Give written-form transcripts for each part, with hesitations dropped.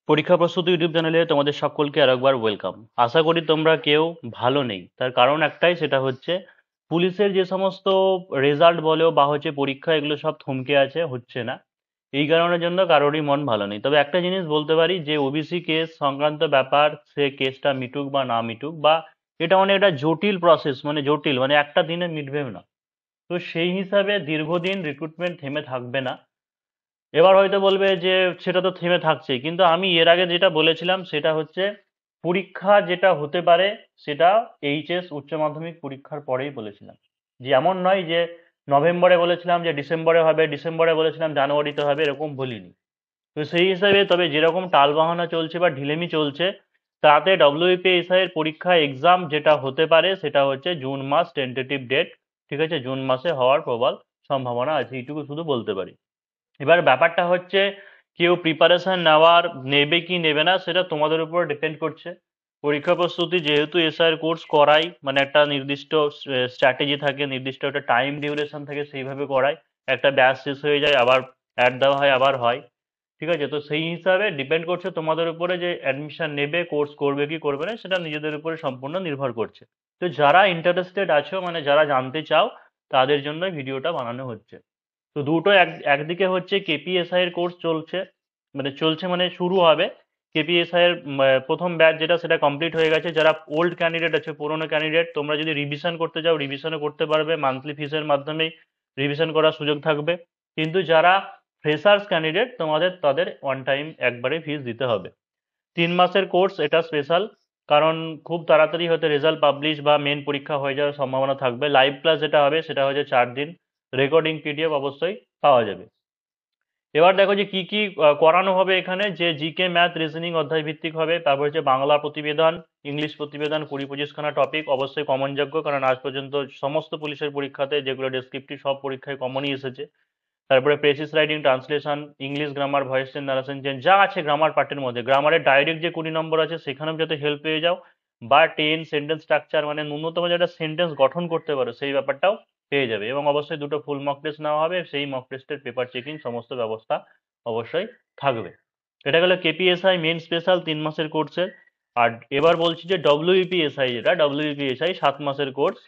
পরীক্ষা প্রস্তুতি ইউটিউব চ্যানেলে তোমাদের সকলকে আরেকবার ওয়েলকাম। আশা করি তোমরা কেউ ভালো নেই, তার কারণ একটাই, সেটা হচ্ছে পুলিশের যে সমস্ত রেজাল্ট বলো বা হচ্ছে পরীক্ষা, এগুলো সব থমকে আছে, হচ্ছে না। এই কারণের জন্য কারোরই মন ভালো নেই। তবে একটা জিনিস বলতে পারি, যে ওবিসি কেস সংক্রান্ত ব্যাপার, সে কেসটা মিটুক বা না মিটুক, বা এটা অনেকটা জটিল প্রসেস, মানে জটিল, মানে একটা দিনে মিটবেও না। তো সেই হিসাবে দীর্ঘদিন রিক্রুটমেন্ট থেমে থাকবে না। এবার হয়তো বলবে যে সেটা তো থেমে থাকছেই, কিন্তু আমি এর আগে যেটা বলেছিলাম সেটা হচ্ছে পরীক্ষা যেটা হতে পারে সেটা এইচএস উচ্চ মাধ্যমিক পরীক্ষার পরেই বলেছিলাম। যে এমন নয় যে নভেম্বরে বলেছিলাম যে ডিসেম্বরে হবে, ডিসেম্বরে বলেছিলাম জানুয়ারিতে হবে, এরকম বলিনি। তো সেই হিসাবে তবে যেরকম টালবাহানা চলছে বা ঢিলেমি চলছে, তাতে ডব্লিউপিএসআই এর পরীক্ষা এক্সাম যেটা হতে পারে সেটা হচ্ছে জুন মাস টেন্টেটিভ ডেট। ঠিক আছে, জুন মাসে হওয়ার প্রবল সম্ভাবনা আছে, এইটুকু শুধু বলতে পারি। এবার ব্যাপারটা হচ্ছে কেউ প্রিপারেশন নেবে কি নেবে না সেটা তোমাদের উপর ডিপেন্ড করছে। পরীক্ষা প্রস্তুতি যেহেতু এসআইয়ের কোর্স করাই, মানে একটা নির্দিষ্ট স্ট্র্যাটেজি থাকে, নির্দিষ্ট একটা টাইম ডিউরেশন থাকে, সেইভাবে করায়। একটা ব্যাচ শেষ হয়ে যায়, আবার অ্যাড দেওয়া হয়, আবার হয়। ঠিক আছে, তো সেই হিসাবে ডিপেন্ড করছে তোমাদের উপরে, যে অ্যাডমিশন নেবে, কোর্স করবে কি করবে না, সেটা নিজেদের উপরে সম্পূর্ণ নির্ভর করছে। তো যারা ইন্টারেস্টেড আছো, মানে যারা জানতে চাও, তাদের জন্য ভিডিওটা বানানো হচ্ছে। তো দুটো একদিকে হচ্ছে কেপিএসআই এর কোর্স চলছে, মানে শুরু হবে। কেপিএসআই এর প্রথম ব্যাচ যেটা, সেটা কমপ্লিট হয়ে গেছে। যারা ওল্ড ক্যান্ডিডেট আছে, পুরোনো ক্যান্ডিডেট, তোমরা যদি রিভিশন করতে চাও রিভিশনও করতে পারবে, মান্থলি ফিসের মাধ্যমেই রিভিশন করার সুযোগ থাকবে। কিন্তু যারা ফ্রেশার্স ক্যান্ডিডেট, তাদের ওয়ান টাইম একবারে ফিস দিতে হবে। 3 মাসের কোর্স, এটা স্পেশাল, কারণ খুব তাড়াতাড়ি হয়তো রেজাল্ট পাবলিশ বা মেন পরীক্ষা হয়ে যাওয়ার সম্ভাবনা থাকবে। লাইভ ক্লাস যেটা হবে সেটা হচ্ছে 4 দিন, রেকর্ডিং পিডিএফ অবশ্যই পাওয়া যাবে। এবার দেখো যে কি কি করানো হবে এখানে, যে জিকে ম্যাথ রিজনিং অধ্যায় ভিত্তিক হবে, তারপর হচ্ছে বাংলা প্রতিবেদন, ইংলিশ প্রতিবেদন, 20-25খানা টপিক অবশ্যই কমনযোগ্য, কারণ আজ পর্যন্ত সমস্ত পুলিশের পরীক্ষাতে যেগুলো ডেসক্রিপটিভ, সব পরীক্ষায় কমনই এসেছে। তারপরে precis writing, translation, English grammar, voice change, narration change, যা আছে গ্রামার পার্টের মধ্যে, গ্রামারের ডাইরেক্ট যে 20 নম্বর আছে সেখানেও যাতে হেল্প পেয়ে যাও, বা সেন্টেন্স স্ট্রাকচার, মানে ন্যূনতম যেটা সেন্টেন্স গঠন করতে পারো সেই ব্যাপারটাও পেয়ে যাবে। এবং অবশ্যই দুটো ফুল মক টেস্ট নেওয়া হবে, সেই মক টেস্টের পেপার চেকিং সমস্ত ব্যবস্থা অবশ্যই থাকবে। এটা গেল কেপিএসআই মেন স্পেশাল 3 মাসের কোর্সের। আর এবার বলছি যে ডব্লিউপিএসআই, যেটা ডব্লিউপিএসআই 7 মাসের কোর্স,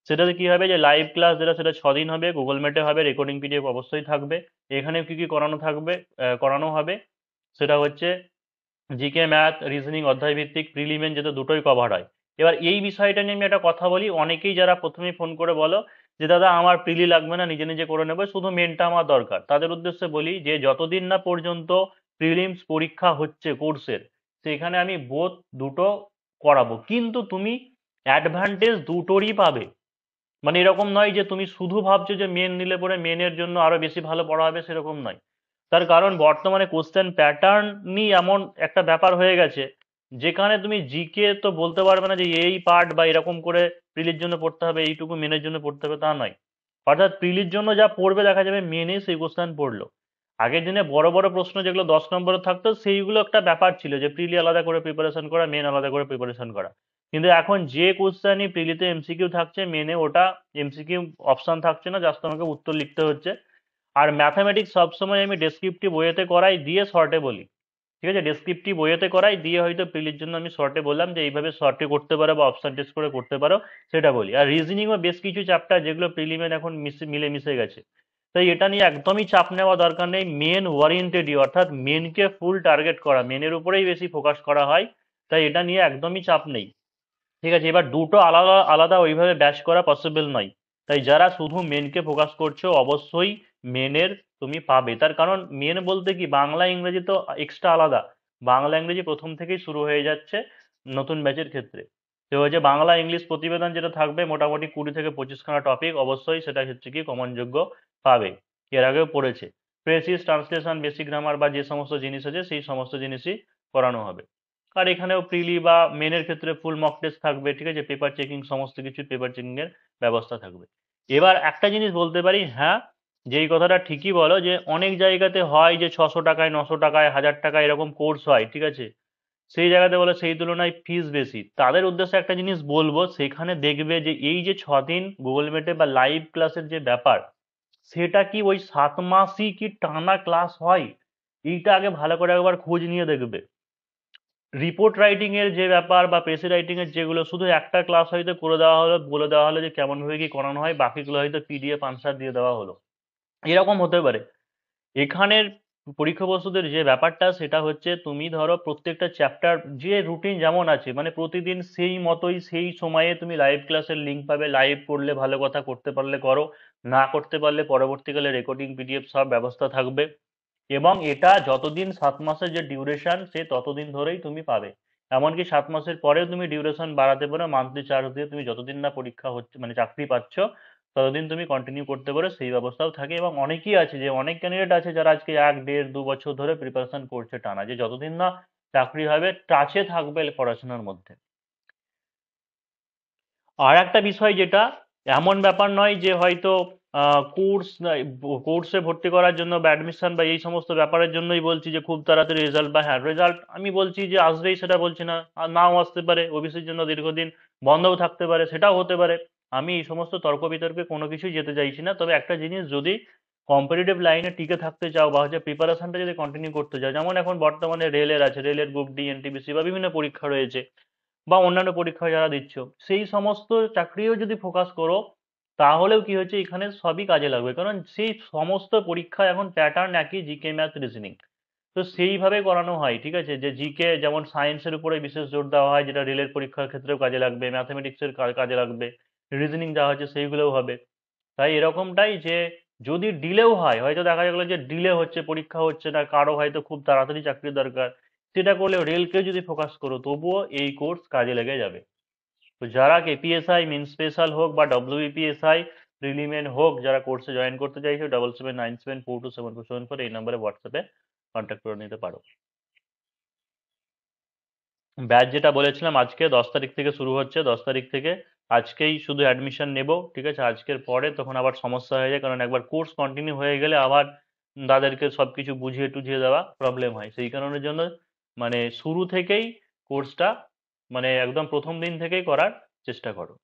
সেটাতে কি হবে, যে লাইভ ক্লাস যেটা, সেটা 6 দিন হবে, গুগল মিটে হবে, রেকর্ডিং পিডিএফ অবশ্যই থাকবে। এখানে কি কি করানো থাকবে, করানো হবে, সেটা হচ্ছে জিকে ম্যাথ রিজনিং অধ্যায় ভিত্তিক প্রিলিমিন, যেটা দুটোই কভার হয়। এবার এই বিষয়টা নিয়ে আমি একটা কথা বলি, অনেকেই যারা প্রথমেই ফোন করে বলো যে দাদা আমার প্রিলি লাগবে না, নিজে নিজে করে নেবো, শুধু মেনটা আমার দরকার, তাদের উদ্দেশ্যে বলি যে যতদিন না পর্যন্ত প্রিলিমস পরীক্ষা হচ্ছে কোর্সের, সেখানে আমি বোথ দুটো করাবো, কিন্তু তুমি অ্যাডভান্টেজ দুটোরই পাবে। মানে এরকম নয় যে তুমি শুধু ভাবছো যে মেন নিলে পরে মেনের জন্য আরো বেশি ভালো পড়া হবে, সেরকম নয়। তার কারণ বর্তমানে কোশ্চেন প্যাটার্নই এমন একটা ব্যাপার হয়ে গেছে, যেখানে তুমি জিকে তো বলতে পারবে না যে এই পার্ট বা এরকম করে প্রিলির জন্য পড়তে হবে, এইটুকু মেনের জন্য পড়তে হবে, তা নয়। অর্থাৎ প্রিলির জন্য যা পড়বে দেখা যাবে মেনে সেই কোশ্চেন পড়লো। আগের দিনে বড় বড় প্রশ্ন যেগুলো 10 নম্বরে থাকতো, সেইগুলো একটা ব্যাপার ছিল, যে প্রিলি আলাদা করে প্রিপারেশন করা, মেন আলাদা করে প্রিপারেশন করা। কিন্তু এখন যে কোশ্চেনই প্রিলিতে এমসিকিউ থাকছে, মেনে ওটা এমসিকিউ অপশন থাকছে না, জাস্ট আমাকে উত্তর লিখতে হচ্ছে। আর ম্যাথামেটিক্স সবসময় আমি ডেসক্রিপটিভ ওয়েতে করাই, দিয়ে শর্টে বলি। ঠিক আছে, ডেসক্রিপটিভ ওয়েতে করাই, দিয়ে হয়তো প্রিলির জন্য আমি শর্টে বললাম যে এইভাবে শর্টে করতে পারো বা অপশন টেস্ট করে করতে পারো, সেটা বলি। আর রিজনিংও বেশ কিছু চ্যাপ্টার যেগুলো প্রিলিমের এখন মিলে মিশে গেছে, তাই এটা নিয়ে একদমই চাপ নেওয়া দরকার নেই। মেন ওরিয়েন্টেডই, অর্থাৎ মেনকে ফুল টার্গেট করা, মেনের উপরেই বেশি ফোকাস করা হয়, তাই এটা নিয়ে একদমই চাপ নেই। ঠিক আছে, এবার দুটো আলাদা আলাদা ওইভাবে ব্যাচ করা পসিবল নয়। তাই যারা শুধু মেনকে ফোকাস করছো, অবশ্যই মেনের তুমি পাবে। তার কারণ মেন বলতে কি, বাংলা ইংরেজি তো এক্সট্রা আলাদা, বাংলা ইংরেজি প্রথম থেকেই শুরু হয়ে যাচ্ছে নতুন ব্যাচের ক্ষেত্রে। তো হচ্ছে বাংলা ইংলিশ প্রতিবেদন যেটা থাকবে, মোটামুটি 20 থেকে 25খানা টপিক, অবশ্যই সেটা হচ্ছে কি কমনযোগ্য পাবে, এর আগেও পড়েছে। প্রেসিস, ট্রান্সলেশন, বেসিক গ্রামার বা যে সমস্ত জিনিস আছে সেই সমস্ত জিনিসই করানো হবে। আর এখানেও প্রিলি বা মেনের ক্ষেত্রে ফুল মক টেস্ট থাকবে। ঠিক আছে, পেপার চেকিং, সমস্ত কিছু পেপার চেকিং এর ব্যবস্থা থাকবে। এবার একটা জিনিস বলতে পারি, হ্যাঁ, যে এই কথাটা ঠিকই বলো, যে অনেক জায়গাতে হয় যে 600 টাকায়, 900 টাকায়, 1000 টাকায় এরকম কোর্স হয়, ঠিক আছে, সেই জায়গাতে বলে সেই তুলনায় ফিস বেশি। তাদের উদ্দেশ্যে একটা জিনিস বলবো, সেখানে দেখবে যে এই যে 6 দিন গুগল মিটে বা লাইভ ক্লাসের যে ব্যাপার, সেটা কি ওই 7 মাসই কি টানা ক্লাস হয়? এইটা আগে ভালো করে একবার খোঁজ নিয়ে দেখবে। রিপোর্ট রাইটিং এর যে ব্যাপার বা পেসি রাইটিং এর যেগুলো, শুধু একটা ক্লাস হয়তো করে দেওয়া হলো, বলে দেওয়া হলো যে কেমন ভাবে কি করানো হয়, বাকিগুলো হয়তো পিডিএফ আনসার দিয়ে দেওয়া হলো, এরকম হতে পারে। এখানের পরীক্ষা প্রস্তুতের যে ব্যাপারটা সেটা হচ্ছে, তুমি ধরো প্রত্যেকটা চ্যাপ্টার যে রুটিন যেমন আছে, মানে প্রতিদিন সেই মতোই সেই সময়ে তুমি লাইভ ক্লাসের লিঙ্ক পাবে, লাইভ পড়লে ভালো কথা, করতে পারলে করো, না করতে পারলে পরবর্তীকালে রেকর্ডিং পিডিএফ সব ব্যবস্থা থাকবে। এবং এটা যতদিন 7 মাসের যে ডিউরেশন, সে ততদিন ধরেই তুমি পাবে। এমনকি 7 মাসের পরেও তুমি ডিউরেশন বাড়াতে পারো, মান্থলি চার্জ দিয়ে তুমি যতদিন না পরীক্ষা হচ্ছে মানে চাকরি পাচ্ছ ততদিন তুমি কন্টিনিউ করতে পারো, সেই ব্যবস্থাও থাকে। এবং অনেকেই আছে, যে অনেক ক্যান্ডিডেট আছে যারা আজকে 1, 1.5, 2 বছর ধরে প্রিপারেশন করছে টানা, যে যতদিন না চাকরি হবে টাচে থাকবে পড়াশোনার মধ্যে। আর একটা বিষয় যেটা, এমন ব্যাপার নয় যে হয়তো কোর্সে ভর্তি করার জন্য বা অ্যাডমিশন বা এই সমস্ত ব্যাপারের জন্যই বলছি যে খুব তাড়াতাড়ি রেজাল্ট, বা হ্যাঁ রেজাল্ট আমি বলছি যে আসবেই সেটা বলছি না, আর নাও আসতে পারে, ওবিসির জন্য দীর্ঘদিন বন্ধও থাকতে পারে, সেটাও হতে পারে। আমি এই সমস্ত তর্ক বিতর্কে কোনো কিছুই যেতে চাইছি না। তবে একটা জিনিস, যদি কম্পিটিটিভ লাইনে টিকে থাকতে চাও বা হচ্ছে প্রিপারেশনটা যদি কন্টিনিউ করতে চাও, যেমন এখন বর্তমানে রেলের আছে, রেলের গ্রুপ ডি, এনটিপিসি বা বিভিন্ন পরীক্ষা রয়েছে, বা অন্যান্য পরীক্ষা যারা দিচ্ছ, সেই সমস্ত চাকরিও যদি ফোকাস করো, তাহলেও কি হচ্ছে, এখানে সবই কাজে লাগবে। কারণ সেই সমস্ত পরীক্ষা এখন প্যাটার্ন একই, জিকে, ম্যাথ, রিজনিং। তো সেইভাবে করানো হয়, ঠিক আছে, যে জিকে যেমন সায়েন্সের উপরে বিশেষ জোর দেওয়া হয়, যেটা রেলের পরীক্ষার ক্ষেত্রেও কাজে লাগবে, ম্যাথমেটিক্সের কাজে লাগবে, রিজনিং যা হচ্ছে সেইগুলোও হবে। তাই এরকমটাই যে যদি ডিলেও হয়, হয়তো দেখা গেলো যে ডিলে হচ্ছে, পরীক্ষা হচ্ছে না, কারো হয়তো খুব তাড়াতাড়ি চাকরির দরকার, সেটা করলেও রেলকে যদি ফোকাস করো তবুও এই কোর্স কাজে লেগে যাবে। তো যারা কেপিএসআই মেন স্পেশাল হোক বা ডব্লিউবিপিএসআই প্রিলিমেন হোক, যারা কোর্সে জয়েন করতে চাইছো, 7797427474 এই নম্বরে হোয়াটসঅ্যাপে কন্ট্যাক্ট করে নিতে পারো। ব্যাচ যেটা বলেছিলাম, আজকে 10 তারিখ থেকে শুরু হচ্ছে, 10 তারিখ থেকে। আজকেই শুধু অ্যাডমিশন নেব, ঠিক আছে, আজকের পরে তখন আবার সমস্যা হয়ে যায়, কারণ একবার কোর্স কন্টিনিউ হয়ে গেলে আবার তাদেরকে সবকিছু বুঝিয়ে টুঝিয়ে দেওয়া প্রবলেম হয়। সেই কারণের জন্য মানে শুরু থেকেই কোর্সটা, মানে একদম প্রথম দিন থেকেই করার চেষ্টা করো।